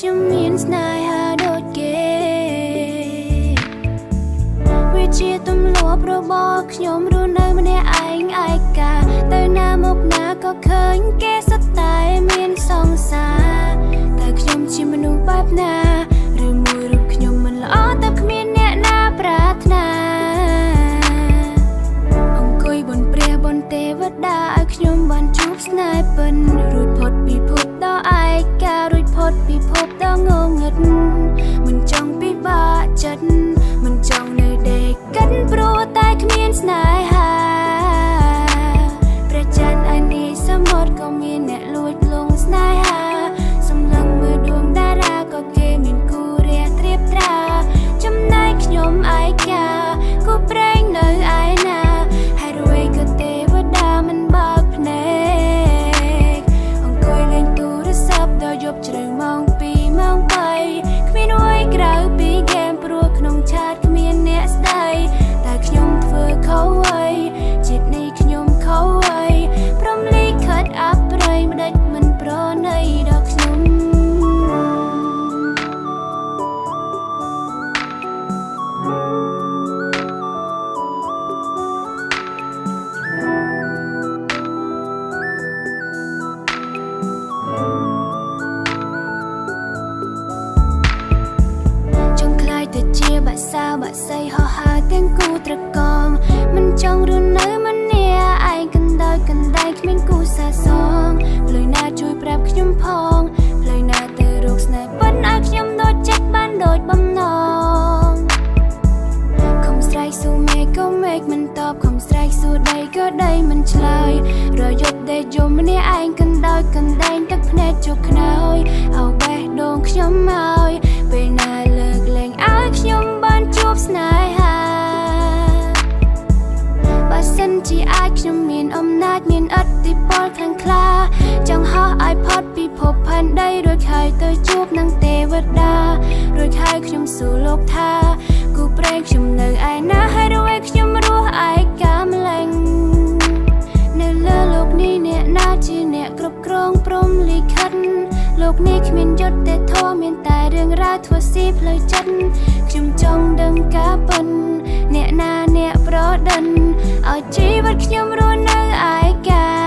ខ្ញុំមានស្នេហាដូចគេវាជាទម្លាប់របស់ខ្ញុំរស់នៅម្នាក់ឯងឯកាទៅណាមកណាក៏ឃើញគេសុទ្ធតែមានសង្សារតែខ្ញុំជាមនុស្សបែបណាឬមួយរូបខ្ញុំមិនល្អតែគ្មានអ្នកណាប្រាថ្នាអង្គុយបនព្រះបនទេវតាឲ្យខ្ញុំបានជួបស្នេហ៍ពិនរួចផុតពីភពដ៏ឯការួចផុតពីភពដ៏ងងឹតមិនចង់ពិបាកចិត្តមិនចង់នៅដេកកិនព្រោះតែគ្មានស្នេហាព្រះច័ន្ទឯនេះសមុទ្រក៏មានអ្នកលួចលងស្នេហាសម្លឹងមើលដួងតារាក៏គេមានគូរះត្រៀបត្រាចំណែកខ្ញុំឯកាគូប្រេងនៅឯណាហើយរួយក៏ទេវតាមិនបើកភ្នែកអង្គុយលេងទូរស័ព្ទដល់យប់ជ្រៅម៉ោង2ម៉ោង3គ្មានអ្វីក្រៅពីហ្គេមព្រោះក្នុងឆាតគ្មានអ្នកស្ដីតែខ្ញុំធ្វើខុសអ្វីជាតិនេះខ្ញុំខុសអ្វីព្រមលិខិតអប្រិយម្ដេចមិនប្រណីដល់ខ្ញុំទៅជាបាក់សាបាក់សៃហោះហើរទាំងគូត្រកងមិនចង់រស់នៅម្នាក់ឯងកណ្ដោយកណ្ដែងគ្មានគូសាសងផ្លូវណាជួយប្រាប់ខ្ញុំផងផ្លូវណាទៅរកស្នេហ៍ពិនឲ្យខ្ញុំដូចចិត្តបានដូចបំណងខំស្រែកសួរមេឃក៏មេឃមិនតបខំស្រែកសួរដីក៏ដីមិនឆ្លើយរយប់ដេកយំម្នាក់ឯងកណ្ដោយកណ្ដែងទឹកភ្នែកជោគខ្នើយអោបេះដូងខ្ញុំមកពេលណាលើកលែងឲ្យខ្ញុំបានជួបស្នេហាបើសិនជាអាចខ្ញុំមានអំណាចមានឥទ្ធិពលខ្លាំងក្លាចង់ហោះឲ្យផុតពីភពផែនដីរួចហើយទៅជួបនឹងទេវតារួចហើយខ្ញុំសួរលោកថាគូប្រេងខ្ញុំនៅឯណាហើយរួចខ្ញុំរស់ឯកាម្លេងនៅលើលោកនេះអ្នកណាជាអ្នកគ្រប់គ្រងព្រំលិខិតលោកនេះគ្មានយុត្តិធម៌មានតែរឿងរ៉ាវធ្វើស៊ីផ្លូវចិត្តខ្ញុំចង់ដឹងការពិនអ្នកណាអ្នកប្រដិនឲ្យជីវិតខ្ញុំរស់នៅឯកា